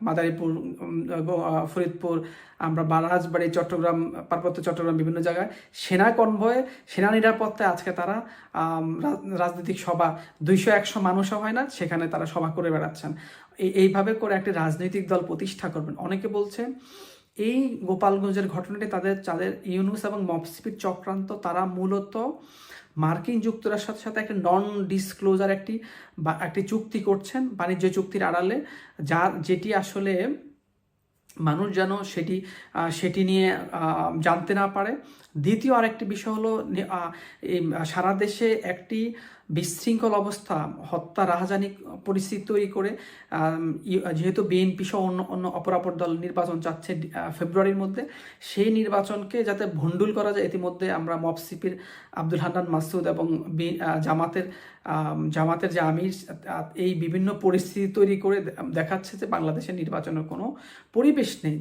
মাদারীপুর, ফরিদপুর, আমরা রাজবাড়ী, চট্টগ্রাম, পার্বত্য চট্টগ্রাম, বিভিন্ন জায়গায় সেনা কনভয়ে, সেনা নিরাপত্তায় আজকে তারা রাজনৈতিক সভা 200-100 মানুষও হয় না, সেখানে তারা সভা করে বেড়াচ্ছেন। এইভাবে করে একটি রাজনৈতিক দল প্রতিষ্ঠা করবেন। অনেকে বলছে এই গোপালগঞ্জের ঘটনাটি তাদের ইউনুস এবং মপসিপির চক্রান্ত। তারা মূলত মার্কিন যুক্তরাষ্ট্রের সাথে একটা নন ডিসক্লোজার একটি চুক্তি করছেন, বাণিজ্য চুক্তির আড়ালে, যেটি আসলে মানুষ যেন সেটি নিয়ে জানতে না পারে। দ্বিতীয় আরেকটি বিষয় হলো, এই সারা দেশে একটি বিশৃঙ্খল অবস্থা, হত্যা, রাহাজানি পরিস্থিতি তৈরি করে, যেহেতু বিএনপি সহ অন্য অপরাপর দল নির্বাচন চাচ্ছে ফেব্রুয়ারির মধ্যে, সেই নির্বাচনকে যাতে ভণ্ডুল করা যায়। ইতিমধ্যে আমরা মপসিপির আব্দুল হান্নান মাসুদ এবং জামাতের যে আমির, এই বিভিন্ন পরিস্থিতি তৈরি করে দেখাচ্ছে যে বাংলাদেশের নির্বাচনের কোনো পরিবেশ নেই।